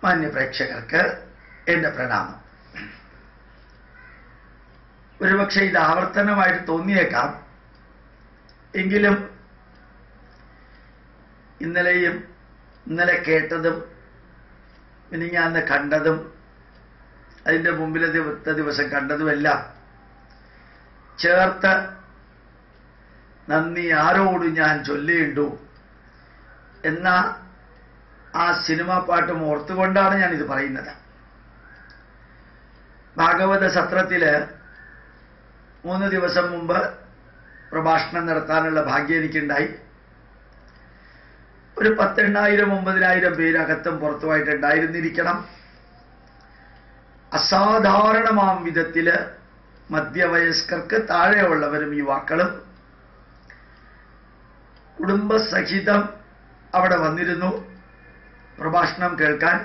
മാന്യ പ്രേക്ഷകർക്ക് എൻ്റെ പ്രണാമം. ഒരുപക്ഷെ ഇത് ആവർത്തനമായിട്ട് തോന്നിയേക്കാം, എങ്കിലും ഇന്നലെ കേട്ടതും മിനിഞ്ഞാന്ന് കണ്ടതും അതിൻ്റെ മുമ്പിലത്തെ ദിവസം കണ്ടതുമെല്ലാം ചേർത്ത് നന്ദി ആരോട് ഞാൻ ചൊല്ലേണ്ടു എന്ന ആ സിനിമാ പാട്ടും ഓർത്തുകൊണ്ടാണ് ഞാനിത് പറയുന്നത്. ഭാഗവത സത്രത്തില് 3 ദിവസം മുമ്പ് പ്രഭാഷണം നടത്താനുള്ള ഭാഗ്യം എനിക്കുണ്ടായി. ഒരു 10,000-9,000 പേര് അകത്തും പുറത്തുമായിട്ടുണ്ടായിരുന്നിരിക്കണം. അസാധാരണമാം വിധത്തില് മധ്യവയസ്കർക്ക് താഴെയുള്ളവരും യുവാക്കളും കുടുംബസഹിതം അവിടെ വന്നിരുന്നു പ്രഭാഷണം കേൾക്കാൻ.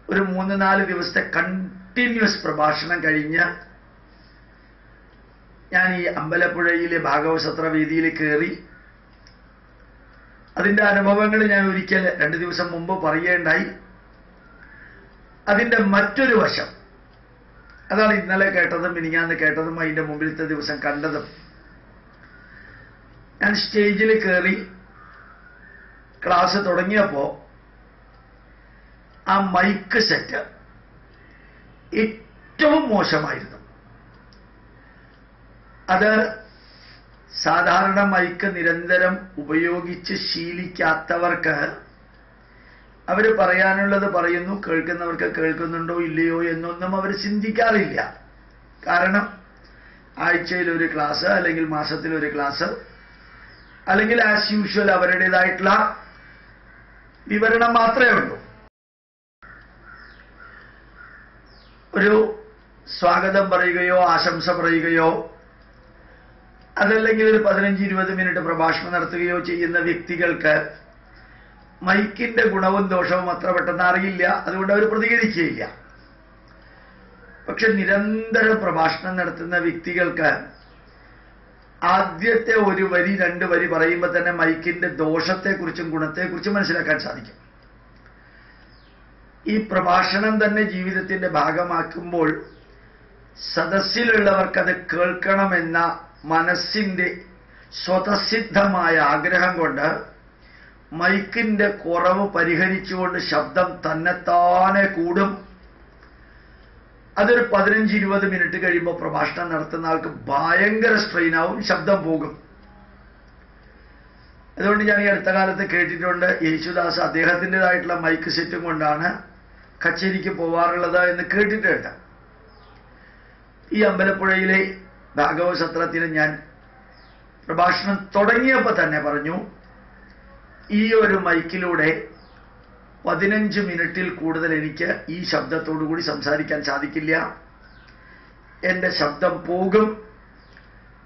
ഒരു 3-4 ദിവസത്തെ കണ്ടിന്യൂസ് പ്രഭാഷണം കഴിഞ്ഞ് ഞാൻ ഈ അമ്പലപ്പുഴയിലെ ഭാഗവതസത്ര വേദിയിൽ കയറി. അതിൻ്റെ അനുഭവങ്ങൾ ഞാൻ ഒരിക്കൽ 2 ദിവസം മുമ്പ് പറയുകയുണ്ടായി. അതിൻ്റെ മറ്റൊരു വശം അതാണ് ഇന്നലെ കേട്ടതും മിനിഞ്ഞാന്ന് കേട്ടതും അതിൻ്റെ മുമ്പിലത്തെ ദിവസം കണ്ടതും. ഞാൻ സ്റ്റേജിൽ കയറി ക്ലാസ് തുടങ്ങിയപ്പോൾ ആ മൈക്ക് സെറ്റ് ഏറ്റവും മോശമായിരുന്നു. അത് സാധാരണ മൈക്ക് നിരന്തരം ഉപയോഗിച്ച് ശീലിക്കാത്തവർക്ക് അവർ പറയാനുള്ളത് പറയുന്നു, കേൾക്കുന്നവർക്ക് കേൾക്കുന്നുണ്ടോ ഇല്ലയോ എന്നൊന്നും അവർ ചിന്തിക്കാറില്ല. കാരണം ആഴ്ചയിൽ ഒരു ക്ലാസ് അല്ലെങ്കിൽ മാസത്തിൽ ഒരു ക്ലാസ് അല്ലെങ്കിൽ ആസ് യൂഷ്വൽ അവരുടേതായിട്ടുള്ള വിവരണം മാത്രമേ ഉള്ളൂ. ഒരു സ്വാഗതം പറയുകയോ ആശംസ പറയുകയോ അതല്ലെങ്കിൽ ഒരു 15-20 മിനിറ്റ് പ്രഭാഷണം നടത്തുകയോ ചെയ്യുന്ന വ്യക്തികൾക്ക് മൈക്കിന്റെ ഗുണവും ദോഷവും അത്ര പെട്ടെന്ന് അറിയില്ല. അതുകൊണ്ട് അവർ പ്രതികരിക്കുകയില്ല. പക്ഷെ നിരന്തരം പ്രഭാഷണം നടത്തുന്ന വ്യക്തികൾക്ക് ആദ്യത്തെ 1 വരി 2 വരി പറയുമ്പോൾ തന്നെ മൈക്കിന്റെ ദോഷത്തെക്കുറിച്ചും ഗുണത്തെക്കുറിച്ചും മനസ്സിലാക്കാൻ സാധിക്കും. ഈ പ്രഭാഷണം തന്നെ ജീവിതത്തിന്റെ ഭാഗമാക്കുമ്പോൾ സദസ്സിലുള്ളവർക്കത് കേൾക്കണമെന്ന മനസ്സിന്റെ സ്വതസിദ്ധമായ ആഗ്രഹം കൊണ്ട് മൈക്കിന്റെ കുറവ് പരിഹരിച്ചുകൊണ്ട് ശബ്ദം തന്നെത്താനെ കൂടും. അതൊരു 15-20 മിനിറ്റ് കഴിയുമ്പോൾ പ്രഭാഷണം നടത്തുന്ന ആൾക്ക് ഭയങ്കര സ്ട്രെയിൻ ആവും, ശബ്ദം പോകും. അതുകൊണ്ട് ഞാൻ ഈ അടുത്ത കാലത്ത് കേട്ടിട്ടുണ്ട്, യേശുദാസ് അദ്ദേഹത്തിൻ്റെതായിട്ടുള്ള മൈക്ക് സെറ്റും കൊണ്ടാണ് കച്ചേരിക്ക് പോവാറുള്ളത് എന്ന് കേട്ടിട്ടുണ്ട്. ഈ അമ്പലപ്പുഴയിലെ ഭാഗവത സത്രത്തിന് ഞാൻ പ്രഭാഷണം തുടങ്ങിയപ്പോൾ തന്നെ പറഞ്ഞു, ഈ ഒരു മൈക്കിലൂടെ 15 മിനിറ്റിൽ കൂടുതൽ എനിക്ക് ഈ ശബ്ദത്തോടു കൂടി സംസാരിക്കാൻ സാധിക്കില്ല, എൻ്റെ ശബ്ദം പോകും.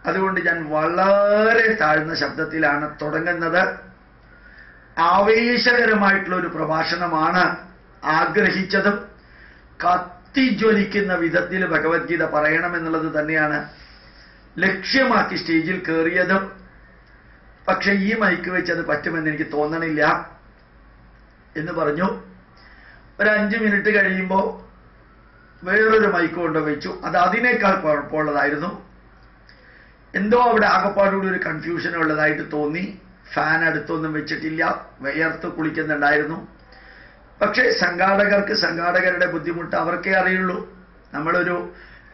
അതുകൊണ്ട് ഞാൻ വളരെ താഴ്ന്ന ശബ്ദത്തിലാണ് തുടങ്ങുന്നത്. ആവേശകരമായിട്ടുള്ള ഒരു പ്രഭാഷണമാണ് ആഗ്രഹിച്ചതും കത്തിജ്വലിക്കുന്ന വിധത്തിൽ ഭഗവത്ഗീത പറയണമെന്നുള്ളത് തന്നെയാണ് ലക്ഷ്യമാക്കി സ്റ്റേജിൽ കയറിയതും. പക്ഷെ ഈ മൈക്ക് വെച്ച് അത് പറ്റുമെന്ന് എനിക്ക് തോന്നണില്ല എന്ന് പറഞ്ഞു. ഒരു 5 മിനിറ്റ് കഴിയുമ്പോൾ വേറൊരു മൈക്ക് കൊണ്ടുവച്ചു. അത് അതിനേക്കാൾ കുഴപ്പമുള്ളതായിരുന്നു. എന്തോ അവിടെ ആകപ്പാടുകൂടി ഒരു കൺഫ്യൂഷൻ ഉള്ളതായിട്ട് തോന്നി. ഫാൻ അടുത്തൊന്നും വെച്ചിട്ടില്ല, വിയർത്ത് കുളിക്കുന്നുണ്ടായിരുന്നു. പക്ഷേ സംഘാടകരുടെ ബുദ്ധിമുട്ട് അവർക്കേ അറിയുള്ളൂ. നമ്മളൊരു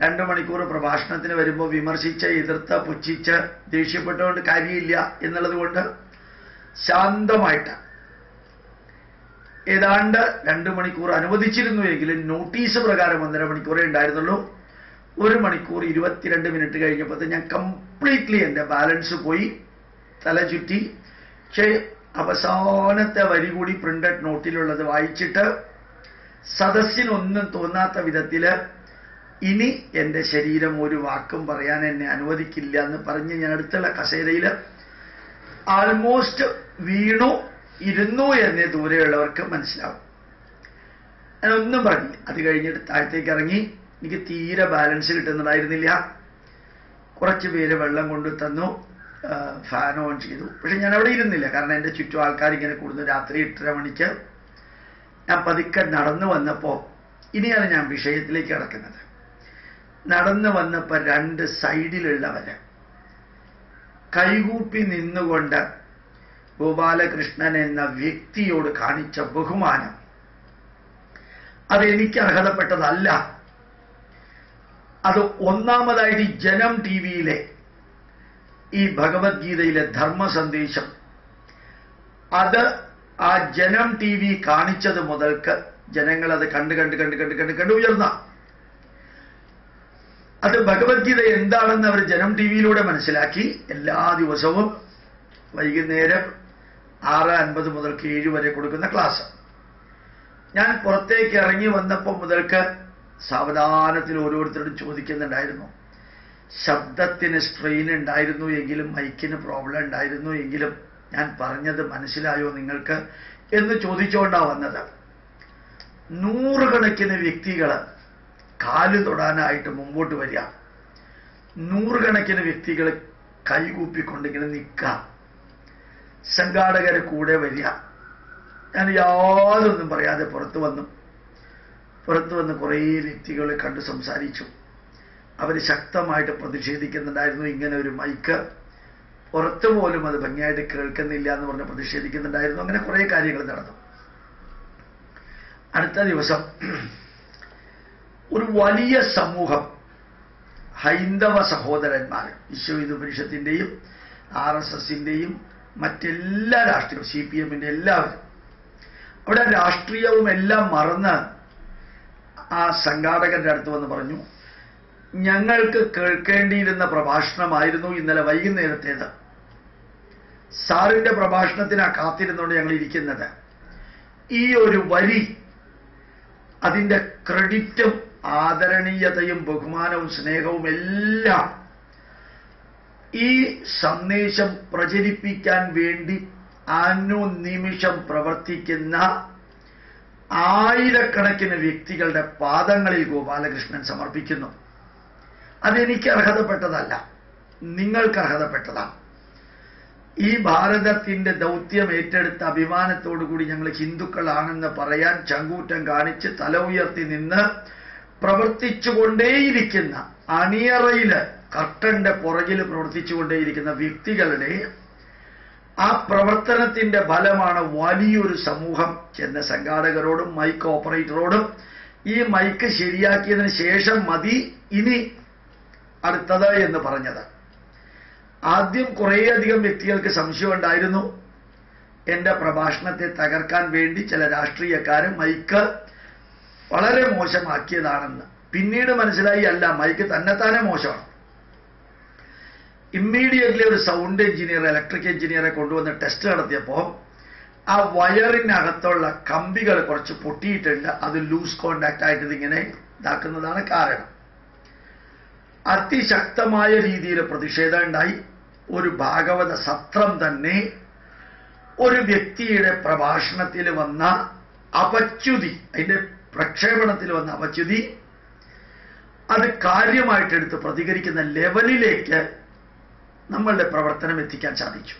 2 മണിക്കൂർ പ്രഭാഷണത്തിന് വരുമ്പോൾ വിമർശിച്ച് എതിർത്ത് പുച്ഛിച്ച് ദേഷ്യപ്പെട്ടുകൊണ്ട് കാര്യമില്ല എന്നുള്ളത് കൊണ്ട് ശാന്തമായിട്ട് ഏതാണ്ട് 2 മണിക്കൂർ അനുവദിച്ചിരുന്നു എങ്കിലും നോട്ടീസ് പ്രകാരം 1.5 മണിക്കൂറേ ഉണ്ടായിരുന്നുള്ളൂ. 1 മണിക്കൂർ 22 മിനിറ്റ് കഴിഞ്ഞപ്പോൾ ഞാൻ കംപ്ലീറ്റ്ലി എൻ്റെ ബാലൻസ് പോയി, തല ചുറ്റി. പക്ഷേ അവസാനത്തെ വരി കൂടി പ്രിന്റഡ് നോട്ടിലുള്ളത് വായിച്ചിട്ട് സദസ്സിനൊന്നും തോന്നാത്ത വിധത്തിൽ ഇനി എൻ്റെ ശരീരം ഒരു വാക്കും പറയാൻ എന്നെ അനുവദിക്കില്ല എന്ന് പറഞ്ഞ് ഞാൻ അടുത്തുള്ള കസേരയിൽ ആൾമോസ്റ്റ് ഇരുന്നു എന്നേ ദൂരെയുള്ളവർക്ക് മനസ്സിലാവും. ഞാനൊന്നും പറഞ്ഞില്ല. അത് കഴിഞ്ഞിട്ട് താഴത്തേക്ക് ഇറങ്ങി. എനിക്ക് തീരെ ബാലൻസ് കിട്ടുന്നുണ്ടായിരുന്നില്ല. കുറച്ച് പേര് വെള്ളം കൊണ്ടു തന്നു, ഫാൻ ഓൺ ചെയ്തു. പക്ഷെ ഞാൻ അവിടെ ഇരുന്നില്ല, കാരണം എൻ്റെ ചുറ്റും ആൾക്കാർ ഇങ്ങനെ കൂടുന്നു. രാത്രി 8:30 മണിക്ക് ഞാൻ പതുക്കെ നടന്നു വന്നപ്പോൾ, ഇനിയാണ് ഞാൻ വിഷയത്തിലേക്ക് കിടക്കുന്നത്, നടന്നു വന്നപ്പോൾ രണ്ട് സൈഡിലുള്ളവര് കൈകൂപ്പി നിന്നുകൊണ്ട് ഗോപാലകൃഷ്ണൻ എന്ന വ്യക്തിയോട് കാണിച്ച ബഹുമാനം അതെനിക്ക് അർഹതപ്പെട്ടതല്ല. അത് ഒന്നാമതായിട്ട് ജനം ടി വിയിലെ ഈ ഭഗവത്ഗീതയിലെ ധർമ്മ സന്ദേശം, അത് ആ ജനം ടി വി കാണിച്ചത് മുതൽക്ക് ജനങ്ങൾ അത് കണ്ട് ഉയർന്ന, അത് ഭഗവത്ഗീത എന്താണെന്ന് അവർ ജനം ടി വിയിലൂടെ മനസ്സിലാക്കി. എല്ലാ ദിവസവും വൈകുന്നേരം 6:50 മുതൽക്ക് 7 വരെ കൊടുക്കുന്ന ക്ലാസ്. ഞാൻ പുറത്തേക്ക് ഇറങ്ങി വന്നപ്പോൾ മുതൽക്ക് സാവധാനത്തിൽ ഓരോരുത്തരോടും ചോദിക്കുന്നുണ്ടായിരുന്നു, ശബ്ദത്തിന് സ്ട്രെയിൻ ഉണ്ടായിരുന്നു എങ്കിലും മൈക്കിന് പ്രോബ്ലം ഉണ്ടായിരുന്നു എങ്കിലും ഞാൻ പറഞ്ഞത് മനസ്സിലായോ നിങ്ങൾക്ക് എന്ന് ചോദിച്ചുകൊണ്ടാണ് വന്നത്. 100 കണക്കിന് വ്യക്തികൾ കാല് തൊടാനായിട്ട് മുമ്പോട്ട് വരിക, 100 കണക്കിന് വ്യക്തികൾ കൈകൂപ്പിക്കൊണ്ടിങ്ങനെ നിൽക്കുക, സംഘാടകരെ കൂടെ വരിക. ഞാൻ യാതൊന്നും പറയാതെ പുറത്തു വന്ന് കുറേ വ്യക്തികളെ കണ്ട് സംസാരിച്ചു. അവർ ശക്തമായിട്ട് പ്രതിഷേധിക്കുന്നുണ്ടായിരുന്നു. ഇങ്ങനെ ഒരു മൈക്ക് പുറത്തു പോലും അത് ഭംഗിയായിട്ട് കേൾക്കുന്നില്ല എന്ന് പറഞ്ഞ് പ്രതിഷേധിക്കുന്നുണ്ടായിരുന്നു. അങ്ങനെ കുറേ കാര്യങ്ങൾ നടന്നു. അടുത്ത ദിവസം ഒരു വലിയ സമൂഹം ഹൈന്ദവ സഹോദരന്മാർ, വിശ്വഹിന്ദു RSSന്റെയും മറ്റെല്ലാ രാഷ്ട്രീയവും CPMന്റെ എല്ലാവരും അവിടെ രാഷ്ട്രീയവും എല്ലാം മറന്ന് ആ സംഘാടകന്റെ അടുത്ത് വന്ന് പറഞ്ഞു, ഞങ്ങൾക്ക് കേൾക്കേണ്ടിയിരുന്ന പ്രഭാഷണമായിരുന്നു ഇന്നലെ വൈകുന്നേരത്തേത്. സാറിന്റെ പ്രഭാഷണത്തിനാ കാത്തിരുന്നുകൊണ്ട് ഞങ്ങൾ ഇരിക്കുന്നത്. ഈ ഒരു വരി, അതിന്റെ ക്രെഡിറ്റും ആദരണീയതയും ബഹുമാനവും സ്നേഹവും എല്ലാം ഈ സന്ദേശം പ്രചരിപ്പിക്കാൻ വേണ്ടി അനുനിമിഷം പ്രവർത്തിക്കുന്ന ആയിരക്കണക്കിന് വ്യക്തികളുടെ പാദങ്ങളിൽ ഗോപാലകൃഷ്ണൻ സമർപ്പിക്കുന്നു. അതെനിക്ക് അർഹതപ്പെട്ടതല്ല, നിങ്ങൾക്ക് അർഹതപ്പെട്ടതാണ്. ഈ ഭാരതത്തിന്റെ ദൗത്യം ഏറ്റെടുത്ത അഭിമാനത്തോടുകൂടി ഞങ്ങൾ ഹിന്ദുക്കളാണെന്ന് പറയാൻ ചങ്കൂറ്റം കാണിച്ച് തല ഉയർത്തി നിന്ന് പ്രവർത്തിച്ചുകൊണ്ടേയിരിക്കുന്ന, അണിയറയില് കർട്ടന്റെ പുറകിൽ പ്രവർത്തിച്ചുകൊണ്ടേയിരിക്കുന്ന വ്യക്തികളുടെ ആ പ്രവർത്തനത്തിന്റെ ഫലമാണ് വലിയൊരു സമൂഹം ചെന്ന സംഘാടകരോടും മൈക്ക് ഓപ്പറേറ്ററോടും ഈ മൈക്ക് ശരിയാക്കിയതിന് ശേഷം മതി ഇനി അടുത്തത് എന്ന് പറഞ്ഞത്. ആദ്യം കുറേയധികം വ്യക്തികൾക്ക് സംശയമുണ്ടായിരുന്നു, എന്റെ പ്രഭാഷണത്തെ തകർക്കാൻ വേണ്ടി ചില രാഷ്ട്രീയക്കാരും മൈക്ക് വളരെ മോശമാക്കിയതാണെന്ന്. പിന്നീട് മനസ്സിലായി അല്ല, മൈക്ക് തന്നെത്താനെ മോശമാണ്. ഇമ്മീഡിയറ്റ്ലി ഒരു സൗണ്ട് എഞ്ചിനീയർ, ഇലക്ട്രിക് എഞ്ചിനീയറെ കൊണ്ടുവന്ന് ടെസ്റ്റ് നടത്തിയപ്പോൾ ആ വയറിനകത്തുള്ള കമ്പികൾ കുറച്ച് പൊട്ടിയിട്ടുണ്ട്. അത് ലൂസ് കോണ്ടാക്ട് ആയിട്ട് ഇതിങ്ങനെ ഇതാക്കുന്നതാണ് കാരണം. അതിശക്തമായ രീതിയിൽ പ്രതിഷേധം ഉണ്ടായി. ഒരു ഭാഗവത സത്രം തന്നെ ഒരു വ്യക്തിയുടെ പ്രഭാഷണത്തിൽ വന്ന അപച്യുതി, അതിന്റെ പ്രക്ഷേപണത്തിൽ വന്ന അപച്യുതി, അത് കാര്യമായിട്ടെടുത്ത് പ്രതികരിക്കുന്ന ലെവലിലേക്ക് നമ്മളുടെ പ്രവർത്തനം എത്തിക്കാൻ സാധിച്ചു.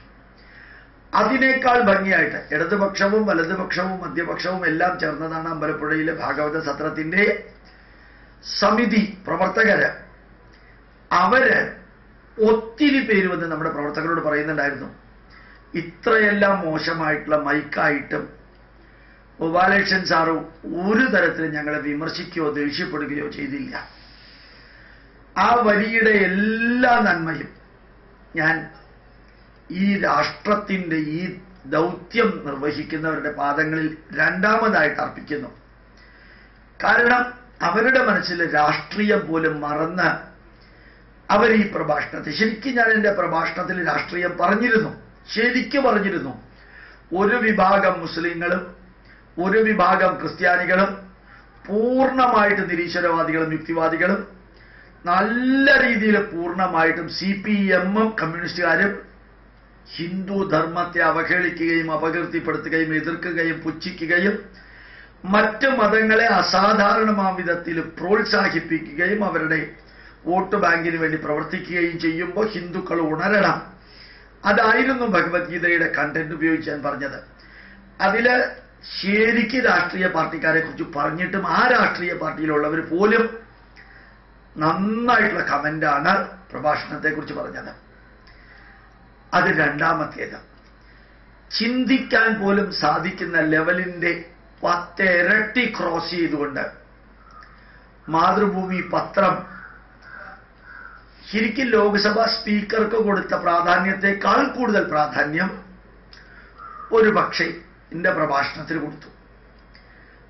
അതിനേക്കാൾ ഭംഗിയായിട്ട് ഇടതുപക്ഷവും വലതുപക്ഷവും മധ്യപക്ഷവും എല്ലാം ചേർന്നതാണ് അമ്പലപ്പുഴയിലെ ഭാഗവത സത്രത്തിന്റെ സമിതി പ്രവർത്തകര്. അവര് ഒത്തിരി പേര് വന്ന് നമ്മുടെ പ്രവർത്തകരോട് പറയുന്നുണ്ടായിരുന്നു, ഇത്രയെല്ലാം മോശമായിട്ടുള്ള മൈക്കായിട്ടും ഗോപാലകൃഷ്ണൻ സാറ് ഒരു തരത്തിലും ഞങ്ങളെ വിമർശിക്കുകയോ ദേഷ്യപ്പെടുകയോ ചെയ്തില്ല. ആ വരിയുടെ എല്ലാ നന്മയും ഞാൻ ഈ രാഷ്ട്രത്തിന്റെ ഈ ദൗത്യം നിർവഹിക്കുന്നവരുടെ പാദങ്ങളിൽ രണ്ടാമതായിട്ട് അർപ്പിക്കുന്നു. കാരണം അവരുടെ മനസ്സിൽ രാഷ്ട്രീയം പോലും മറന്ന് അവർ ഈ പ്രഭാഷണത്തെ, ശരിക്കും ഞാൻ എൻ്റെ പ്രഭാഷണത്തിൽ രാഷ്ട്രീയം പറഞ്ഞിരുന്നു, ശരിക്കും പറഞ്ഞിരുന്നു. ഒരു വിഭാഗം മുസ്ലിങ്ങളും ഒരു വിഭാഗം ക്രിസ്ത്യാനികളും പൂർണ്ണമായിട്ട് നിരീശ്വരവാദികളും യുക്തിവാദികളും നല്ല രീതിയിൽ പൂർണ്ണമായിട്ടും CPMും കമ്മ്യൂണിസ്റ്റുകാരും ഹിന്ദു ധർമ്മത്തെ അവഹേളിക്കുകയും അപകീർത്തിപ്പെടുത്തുകയും എതിർക്കുകയും പുച്ഛിക്കുകയും മറ്റ് മതങ്ങളെ അസാധാരണമായ വിധത്തിൽ പ്രോത്സാഹിപ്പിക്കുകയും അവരുടെ വോട്ട് ബാങ്കിന് വേണ്ടി പ്രവർത്തിക്കുകയും ചെയ്യുമ്പോൾ ഹിന്ദുക്കൾ ഉണരണം. അതായിരുന്നു ഭഗവത്ഗീതയുടെ കണ്ടന്റ് ഉപയോഗിച്ച് ഞാൻ പറഞ്ഞത്. അതില് ശരിക്ക് രാഷ്ട്രീയ പാർട്ടിക്കാരെ കുറിച്ച് പറഞ്ഞിട്ടും ആ രാഷ്ട്രീയ പാർട്ടിയിലുള്ളവർ പോലും നന്നായിട്ടുള്ള കമന്റാണ് പ്രഭാഷണത്തെക്കുറിച്ച് പറഞ്ഞത്. അത് രണ്ടാമത്തേത്. ചിന്തിക്കാൻ പോലും സാധിക്കുന്ന ലെവലിന്റെ 10 ഇരട്ടി ക്രോസ് ചെയ്തുകൊണ്ട് മാതൃഭൂമി പത്രം ശരിക്കും ലോക്സഭാ സ്പീക്കർക്ക് കൊടുത്ത പ്രാധാന്യത്തെക്കാൾ കൂടുതൽ പ്രാധാന്യം ഒരു പക്ഷേ എന്റെ പ്രഭാഷണത്തിന് കൊടുത്തു.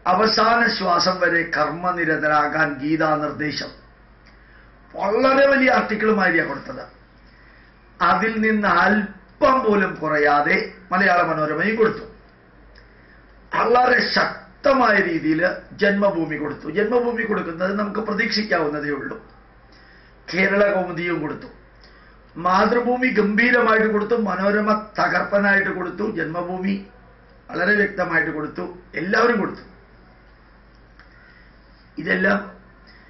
അവസാന ശ്വാസം വരെ കർമ്മനിരതരാകാൻ ഗീതാ നിർദ്ദേശം വളരെ വലിയ ആർട്ടിക്കിളുമായിരിയാണ് കൊടുത്തത്. അതിൽ നിന്ന് അല്പം പോലും കുറയാതെ മലയാള മനോരമയും കൊടുത്തു. വളരെ ശക്തമായ രീതിയിൽ ജന്മഭൂമി കൊടുത്തു. ജന്മഭൂമി കൊടുക്കുന്നത് നമുക്ക് പ്രതീക്ഷിക്കാവുന്നതേ ഉള്ളൂ. കേരള കൗമുദിയും കൊടുത്തു. മാതൃഭൂമി ഗംഭീരമായിട്ട് കൊടുത്തു. മനോരമ തകർപ്പനായിട്ട് കൊടുത്തു. ജന്മഭൂമി വളരെ വ്യക്തമായിട്ട് കൊടുത്തു. എല്ലാവരും കൊടുത്തു. ഇതെല്ലാം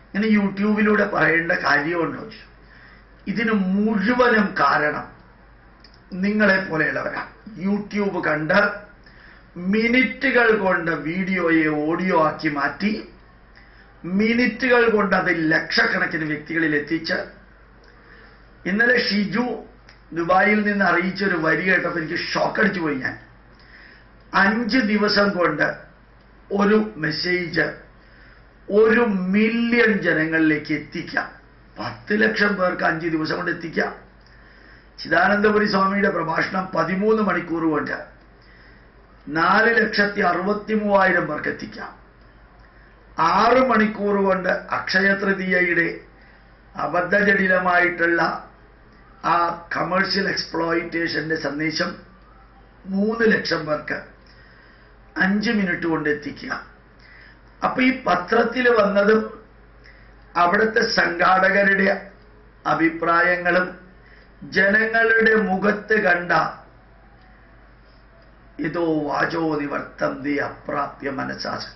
ഇങ്ങനെ യൂട്യൂബിലൂടെ പറയേണ്ട കാര്യമുണ്ടോ? ഇതിന് മുഴുവനും കാരണം നിങ്ങളെ പോലെയുള്ളവരാണ്. യൂട്യൂബ് കണ്ട് മിനിറ്റുകൾ കൊണ്ട് വീഡിയോയെ ഓഡിയോ ആക്കി മാറ്റി മിനിറ്റുകൾ കൊണ്ട് അത് ലക്ഷക്കണക്കിന് വ്യക്തികളിൽ എത്തിച്ച് ഇന്നലെ ഷിജു ദുബായിൽ നിന്ന് അറിയിച്ചൊരു വരി കേട്ടപ്പോൾ എനിക്ക് ഷോക്കടിച്ചു പോയി. ഞാൻ 5 ദിവസം കൊണ്ട് ഒരു മെസ്സേജ് 1 മില്യൺ ജനങ്ങളിലേക്ക് എത്തിക്കാം. 10 ലക്ഷം പേർക്ക് 5 ദിവസം കൊണ്ട് എത്തിക്കാം. ചിദാനന്ദപുരി സ്വാമിയുടെ പ്രഭാഷണം 13 മണിക്കൂർ കൊണ്ട് 4,63,000 പേർക്ക് എത്തിക്കാം. 6 മണിക്കൂർ കൊണ്ട് അക്ഷയ തൃതീയയുടെ അബദ്ധജടിലമായിട്ടുള്ള ആ കമേഴ്ഷ്യൽ എക്സ്പ്ലോയിറ്റേഷന്റെ സന്ദേശം 3 ലക്ഷം പേർക്ക് 5 മിനിറ്റ് കൊണ്ട് എത്തിക്കുക. അപ്പൊ ഈ പത്രത്തിൽ വന്നതും അവിടുത്തെ സംഘാടകരുടെ അഭിപ്രായങ്ങളും ജനങ്ങളുടെ മുഖത്ത് കണ്ട ഇതോ വാചോ നിവർത്തന്തി അപ്രാപ്യ മനസ്സാസ്,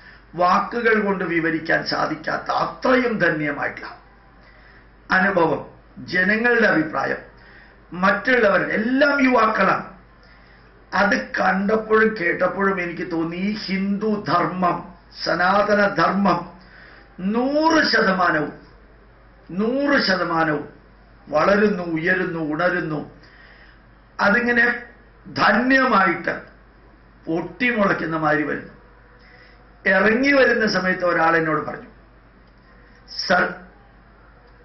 വാക്കുകൾ കൊണ്ട് വിവരിക്കാൻ സാധിക്കാത്ത അത്രയും ധന്യമായിട്ടുള്ള അനുഭവം, ജനങ്ങളുടെ അഭിപ്രായം, മറ്റുള്ളവർ എല്ലാം യുവാക്കളാണ്. അത് കണ്ടപ്പോഴും കേട്ടപ്പോഴും എനിക്ക് തോന്നി ഈ ഹിന്ദു ധർമ്മം, സനാതന ധർമ്മം 100% വളരുന്നു, ഉയരുന്നു, ഉണരുന്നു. അതിങ്ങനെ ധന്യമായിട്ട് പൊട്ടിമുളയ്ക്കുന്ന മാതിരി വരുന്നു. ഇറങ്ങി വരുന്ന സമയത്ത് ഒരാൾ എന്നോട് പറഞ്ഞു, സർ,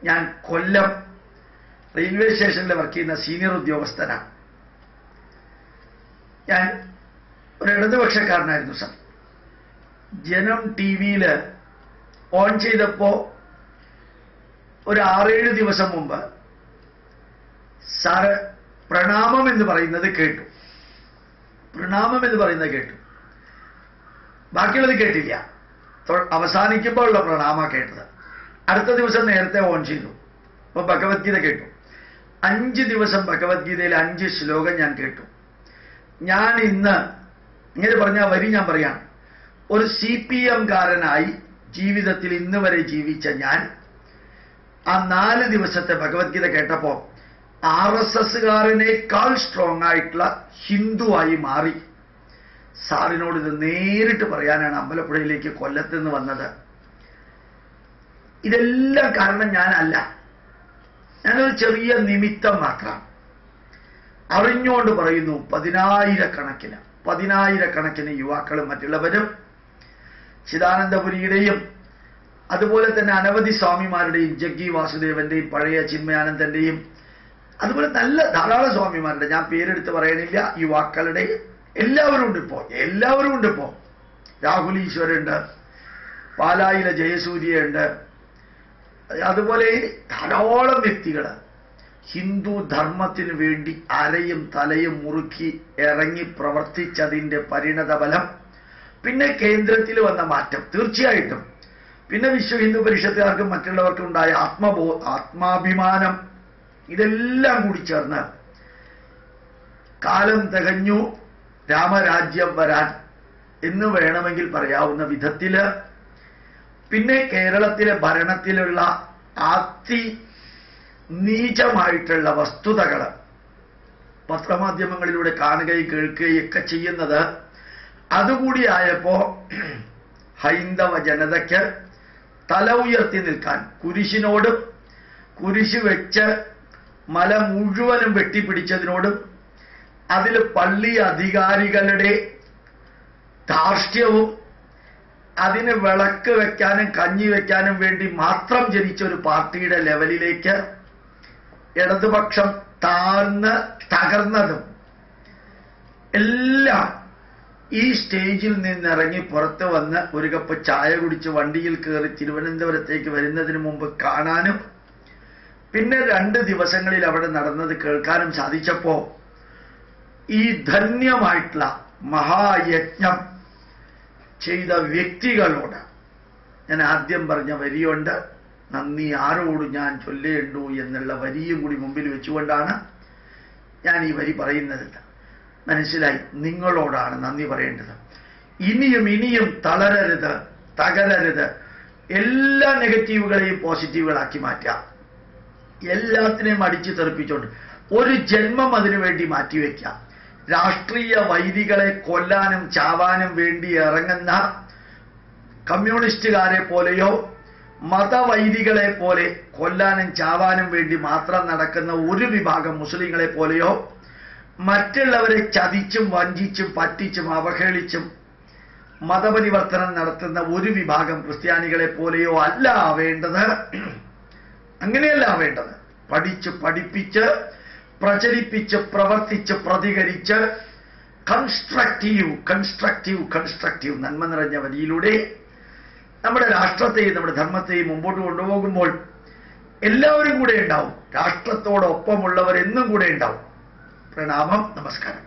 ഞാൻ കൊല്ലം റെയിൽവേ സ്റ്റേഷനിൽ വർക്ക് ചെയ്യുന്ന സീനിയർ ഉദ്യോഗസ്ഥനാണ്. ഞാൻ ഒരു ഇടതുപക്ഷക്കാരനായിരുന്നു സർ. ജനം TV-യിൽ ഓൺ ചെയ്തപ്പോ ഒരു 6-7 ദിവസം മുമ്പ് സാറ് പ്രണാമം എന്ന് പറയുന്നത് കേട്ടു. ബാക്കിയുള്ളത് കേട്ടില്ല. അവസാനിക്കുമ്പോൾ ഉള്ള പ്രണാമ കേട്ടത്. അടുത്ത ദിവസം നേരത്തെ ഓൺ ചെയ്തു. അപ്പൊ ഭഗവത്ഗീത കേട്ടു. 5 ദിവസം ഭഗവത്ഗീതയിൽ 5 ശ്ലോകം ഞാൻ കേട്ടു. ഞാൻ ഇന്ന് ഇങ്ങനെ പറഞ്ഞ വരി ഞാൻ പറയാണ്, ഒരു CPM കാരനായി ജീവിതത്തിൽ ഇന്ന് വരെ ജീവിച്ച ഞാൻ ആ 4 ദിവസത്തെ ഭഗവത്ഗീത കേട്ടപ്പോ RSSകാരനേക്കാൾ സ്ട്രോങ് ആയിട്ടുള്ള ഹിന്ദുവായി മാറി. സാറിനോട് ഇത് നേരിട്ട് പറയാനാണ് അമ്പലപ്പുഴയിലേക്ക് കൊല്ലത്ത് നിന്ന് വന്നത്. ഇതെല്ലാം കാരണം ഞാനല്ല, ഞാനൊരു ചെറിയ നിമിത്തം മാത്രം. അറിഞ്ഞുകൊണ്ട് പറയുന്നു, 10,000 യുവാക്കളും മറ്റുള്ളവരും ചിദാനന്ദപുരിയുടെയും അതുപോലെ തന്നെ അനവധി സ്വാമിമാരുടെയും, ജഗ്ഗി വാസുദേവന്റെയും പഴയ ചിന്മയാനന്ദന്റെയും അതുപോലെ നല്ല ധാരാളം സ്വാമിമാരുടെ, ഞാൻ പേരെടുത്ത് പറയണില്ല, യുവാക്കളുടെ എല്ലാവരും ഉണ്ട് ഇപ്പോ. രാഹുൽ ഈശ്വരുണ്ട്, പാലായിലെ ജയസൂര്യയുണ്ട്, അതുപോലെ ധാരാളം വ്യക്തികൾ ഹിന്ദു ധർമ്മത്തിന് വേണ്ടി അരയും തലയും മുറുക്കി ഇറങ്ങി പ്രവർത്തിച്ചതിന്റെ പരിണതഫലം, പിന്നെ കേന്ദ്രത്തിൽ വന്ന മാറ്റം, തീർച്ചയായിട്ടും പിന്നെ വിശ്വ ഹിന്ദു പരിഷത്തുകാർക്കും മറ്റുള്ളവർക്കും ഉണ്ടായ ആത്മാഭിമാനം, ഇതെല്ലാം കൂടി ചേർന്ന് കാലം തികഞ്ഞു രാമരാജ്യം വരാൻ എന്ന് വേണമെങ്കിൽ പറയാവുന്ന വിധത്തില് പിന്നെ കേരളത്തിലെ ഭരണത്തിലുള്ള നീചമായിട്ടുള്ള വസ്തുതകൾ പത്രമാധ്യമങ്ങളിലൂടെ കാണുകയും കേൾക്കുകയും ഒക്കെ ചെയ്യുന്നത് അതുകൂടി ആയപ്പോ ഹൈന്ദവ ജനതയ്ക്ക് തല ഉയർത്തി നിൽക്കാൻ, കുരിശിനോടും കുരിശ് വെച്ച് മല മുഴുവനും വെട്ടിപ്പിടിച്ചതിനോടും അതിൽ പള്ളി അധികാരികളുടെ ധാർഷ്ട്യവും അതിന് വിളക്ക് വെക്കാനും കഞ്ഞി വെക്കാനും വേണ്ടി മാത്രം ജനിച്ച ഒരു പാർട്ടിയുടെ ലെവലിലേക്ക് ഇടതുപക്ഷം താഴ്ന്ന് തകർന്നതും എല്ലാം ഈ സ്റ്റേജിൽ നിന്നിറങ്ങി പുറത്തു വന്ന് ഒരു കപ്പ് ചായ കുടിച്ച് വണ്ടിയിൽ കയറി തിരുവനന്തപുരത്തേക്ക് വരുന്നതിന് മുമ്പ് കാണാനും പിന്നെ 2 ദിവസങ്ങളിൽ അവിടെ നടന്നത് കേൾക്കാനും സാധിച്ചപ്പോ ഈ ധന്യമായിട്ടുള്ള മഹായജ്ഞം ചെയ്ത വ്യക്തികളോട് ഞാൻ ആദ്യം പറഞ്ഞ വരിയുണ്ട്, നന്ദി ആരോട് ഞാൻ ചൊല്ലേണ്ടു എന്നുള്ള വരിയും കൂടി മുമ്പിൽ വെച്ചുകൊണ്ടാണ് ഞാൻ ഈ വരി പറയുന്നത്. മനസ്സിലായി? നിങ്ങളോടാണ് നന്ദി പറയേണ്ടത്. ഇനിയും തളരരുത്, തകരരുത്. എല്ലാ നെഗറ്റീവുകളെയും പോസിറ്റീവുകളാക്കി മാറ്റാം. എല്ലാത്തിനെയും അടിച്ചു തെറിപ്പിച്ചുകൊണ്ട് ഒരു ജന്മം അതിനു വേണ്ടി മാറ്റിവെക്കാം. രാഷ്ട്രീയ വൈദികളെ കൊല്ലാനും ചാവാനും വേണ്ടി ഇറങ്ങുന്ന കമ്മ്യൂണിസ്റ്റുകാരെ പോലെയോ മതവൈദികളെ പോലെ കൊല്ലാനും ചാവാനും വേണ്ടി മാത്രം നടക്കുന്ന ഒരു വിഭാഗം മുസ്ലിങ്ങളെ പോലെയോ മറ്റുള്ളവരെ ചതിച്ചും വഞ്ചിച്ചും പറ്റിച്ചും അവഹേളിച്ചും മതപരിവർത്തനം നടത്തുന്ന ഒരു വിഭാഗം ക്രിസ്ത്യാനികളെ പോലെയോ അല്ല ആവേണ്ടത്. അങ്ങനെയല്ല ആവേണ്ടത്. പഠിച്ച് പഠിപ്പിച്ച് പ്രചരിപ്പിച്ച് പ്രവർത്തിച്ച് പ്രതികരിച്ച് കൺസ്ട്രക്റ്റീവ് നന്മ നിറഞ്ഞ വരിയിലൂടെ നമ്മുടെ രാഷ്ട്രത്തെയും നമ്മുടെ ധർമ്മത്തെയും മുമ്പോട്ട് കൊണ്ടുപോകുമ്പോൾ എല്ലാവരും കൂടെ ഉണ്ടാവും. രാഷ്ട്രത്തോടൊപ്പമുള്ളവർ എന്നും കൂടെ ഉണ്ടാവും. പ്രണാമം, നമസ്കാരം.